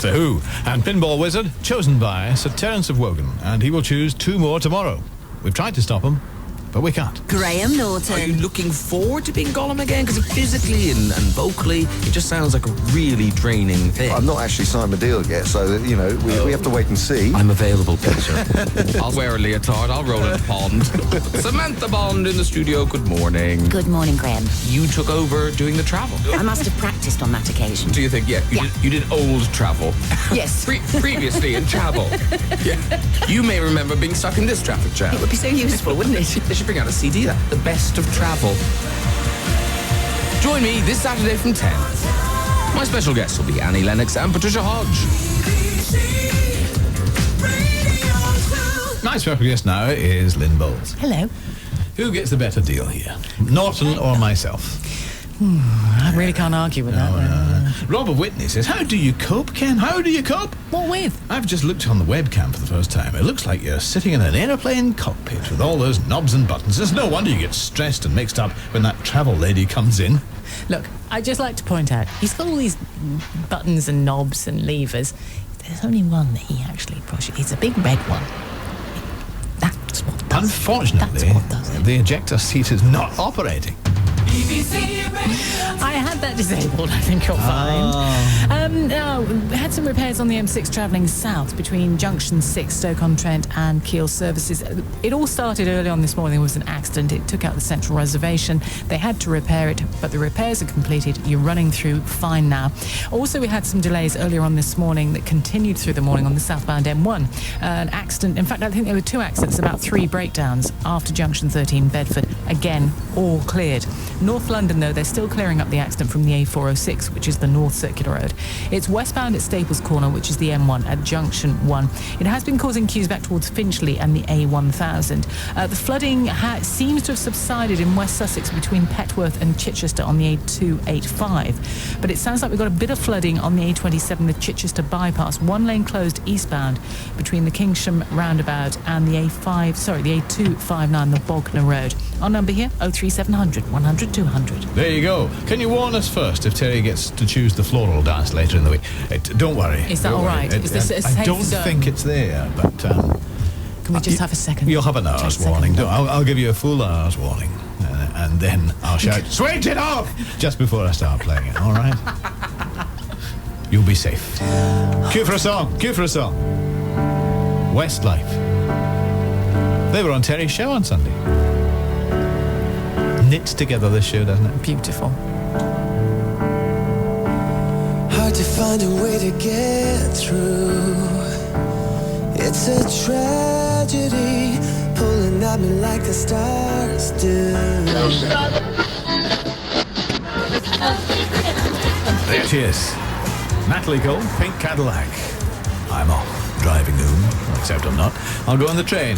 The Who. And Pinball Wizard, chosen by Sir Terence of Wogan, and he will choose 2 more tomorrow. We've tried to stop him, but we can't. Graham Norton. Are you looking forward to being Gollum again? Because physically and vocally, it just sounds like a really draining thing. I've not actually signed the deal yet, so, we have to wait and see. I'm available, Peter. I'll wear a leotard, I'll roll in a pond. Samantha Bond in the studio, good morning. Good morning, Graham. You took over doing the travel. I must have practiced on that occasion. Do you think, you did old travel? Yes. Previously in travel. Yeah. You may remember being stuck in this traffic jam. It would be so useful, wouldn't it? They should bring out a CD, the best of travel. Join me this Saturday from 10. My special guests will be Annie Lennox and Patricia Hodge. My special guest now is Lynn Bowles. Hello. Who gets the better deal here, Norton or myself? I really can't argue with that one. Rob of Whitney says, how do you cope, Ken? How do you cope? What with? I've just looked on the webcam for the first time. It looks like you're sitting in an aeroplane cockpit with all those knobs and buttons. There's no wonder you get stressed and mixed up when that travel lady comes in. Look, I'd just like to point out, he's got all these buttons and knobs and levers. There's only one that he actually pushes. It's a big red one. That's what does Unfortunately, That's what does it. the ejector seat is not operating. I had that disabled. I think you're fine. Now, we had some repairs on the M6 travelling south between Junction 6, Stoke-on-Trent and Kiel services. It all started early on this morning. There was an accident. It took out the central reservation. They had to repair it, but the repairs are completed. You're running through fine now. Also, we had some delays earlier on this morning that continued through the morning on the southbound M1. An accident, in fact, I think there were 2 accidents, about 3 breakdowns after Junction 13, Bedford. Again, all cleared. North London, though, they're still clearing up the accident from the A406, which is the North Circular Road. It's westbound at Staples Corner, which is the M1 at Junction 1. It has been causing queues back towards Finchley and the A1000. The flooding seems to have subsided in West Sussex between Petworth and Chichester on the A285. But it sounds like we've got a bit of flooding on the A27, the Chichester bypass. 1 lane closed eastbound between the Kingsham roundabout and the A259, the Bognor Road. Our number here, 03700 100 200. There you go. Can you warn us first if Terry gets to choose the floral dance later in the week? Don't worry. Is that all right? Is this a safe I don't zone? think it's there, but... Can we just have a second? You'll have an hour's warning. I'll give you a full hour's warning. And then I'll shout, switch it off! Just before I start playing it, all right? You'll be safe. Cue for a song. Westlife. They were on Terry's show on Sunday. Knits together this show, doesn't it? Beautiful. Hard to find a way to get through. It's a tragedy pulling at me like the stars do. There she is. Natalie Cole, Pink Cadillac. I'm off driving home, except I'm not. I'll go on the train.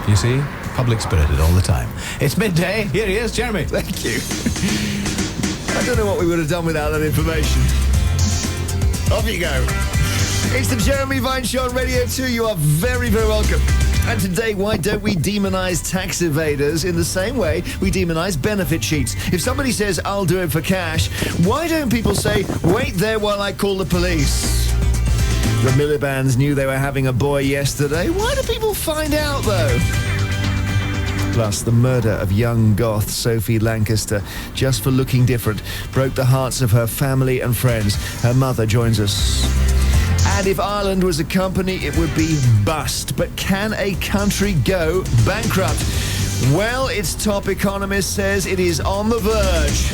You see? Public spirited all the time. It's midday. Here he is, Jeremy. Thank you. I don't know what we would have done without that information. Off you go. It's the Jeremy Vine Show on Radio 2. You are very, very welcome. And today, why don't we demonise tax evaders in the same way we demonise benefit cheats? If somebody says, I'll do it for cash, why don't people say, wait there while I call the police? The Miliband's knew they were having a boy yesterday. Why do people find out, though? Plus, the murder of young goth Sophie Lancaster, just for looking different, broke the hearts of her family and friends. Her mother joins us. And if Ireland was a company, it would be bust. But can a country go bankrupt? Well, its top economist says it is on the verge.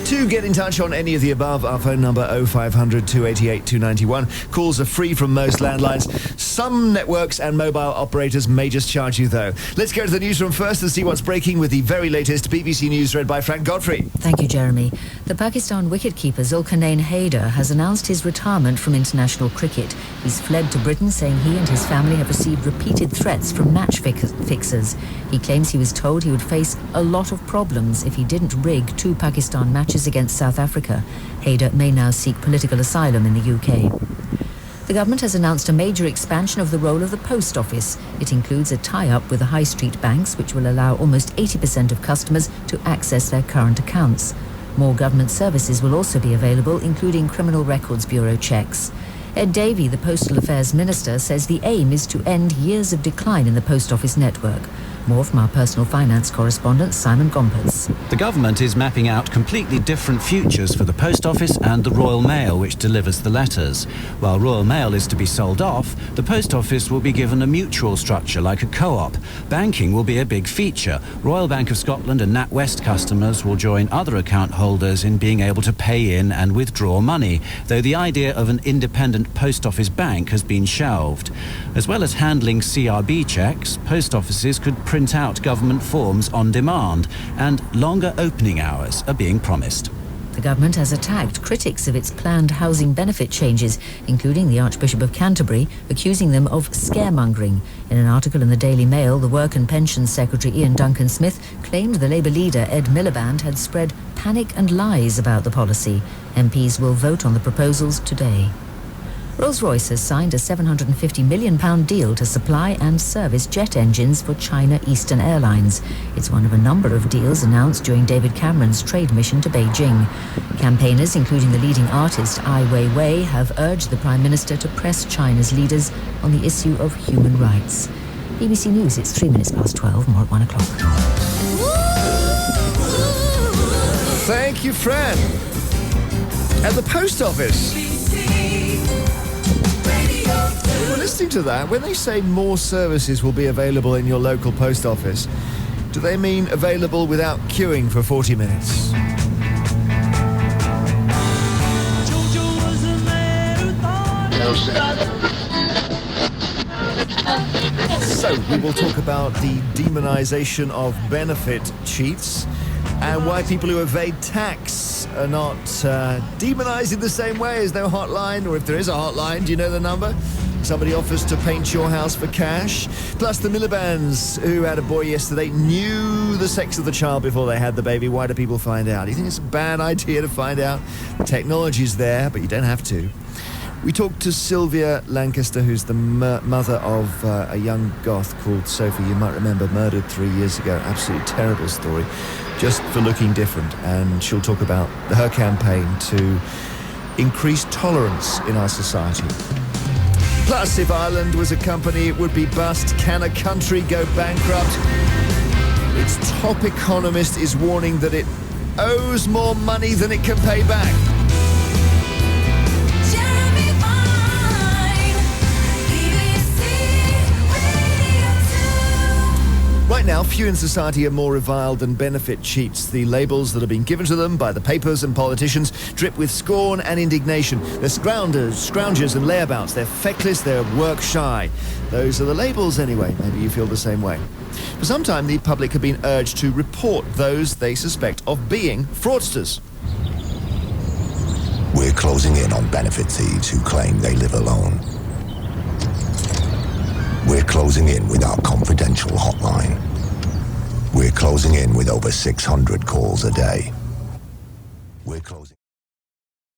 To get in touch on any of the above, our phone number 0500 288 291. Calls are free from most landlines. Some networks and mobile operators may just charge you, though. Let's go to the newsroom first and see what's breaking with the very latest BBC News read by Frank Godfrey. Thank you, Jeremy. The Pakistan wicketkeeper Zulkarnain Haider has announced his retirement from international cricket. He's fled to Britain, saying he and his family have received repeated threats from match fixers. He claims he was told he would face a lot of problems if he didn't rig 2 Pakistan matches against South Africa. Haider may now seek political asylum in the UK. The government has announced a major expansion of the role of the post office. It includes a tie-up with the high street banks, which will allow almost 80% of customers to access their current accounts. More government services will also be available, including Criminal Records Bureau checks. Ed Davey, the Postal Affairs Minister, says the aim is to end years of decline in the post office network. More from our personal finance correspondent, Simon Gompertz. The government is mapping out completely different futures for the Post Office and the Royal Mail, which delivers the letters. While Royal Mail is to be sold off, the Post Office will be given a mutual structure like a co-op. Banking will be a big feature. Royal Bank of Scotland and NatWest customers will join other account holders in being able to pay in and withdraw money, though the idea of an independent Post Office bank has been shelved. As well as handling CRB checks, post offices could print out government forms on demand, and longer opening hours are being promised. The government has attacked critics of its planned housing benefit changes, including the Archbishop of Canterbury, accusing them of scaremongering. In an article in the Daily Mail, the Work and Pensions Secretary Ian Duncan-Smith claimed the Labour leader Ed Miliband had spread panic and lies about the policy. MPs will vote on the proposals today. Rolls-Royce has signed a £750 million deal to supply and service jet engines for China Eastern Airlines. It's one of a number of deals announced during David Cameron's trade mission to Beijing. Campaigners, including the leading artist Ai Weiwei, have urged the Prime Minister to press China's leaders on the issue of human rights. BBC News, it's 3 minutes past 12, more at 1 o'clock. Thank you, Fran. At the post office. Well, listening to that, when they say more services will be available in your local post office, do they mean available without queuing for 40 minutes? So, we will talk about the demonisation of benefit cheats and why people who evade tax are not demonised in the same way. As no hotline, or if there is a hotline, do you know the number? Somebody offers to paint your house for cash. Plus the Milibands, who had a boy yesterday, knew the sex of the child before they had the baby. Why do people find out? Do you think it's a bad idea to find out? The technology's there, but you don't have to. We talked to Sylvia Lancaster, who's the mother of a young goth called Sophie. You might remember, murdered 3 years ago. Absolutely terrible story, just for looking different. And she'll talk about her campaign to increase tolerance in our society. Plus, if Ireland was a company, it would be bust. Can a country go bankrupt? Its top economist is warning that it owes more money than it can pay back. Right now, few in society are more reviled than benefit cheats. The labels that have been given to them by the papers and politicians drip with scorn and indignation. They're scroungers and layabouts. They're feckless, they're work shy. Those are the labels anyway. Maybe you feel the same way. For some time, the public have been urged to report those they suspect of being fraudsters. We're closing in on benefit thieves who claim they live alone. We're closing in with our confidential hotline. We're closing in with over 600 calls a day. We're closing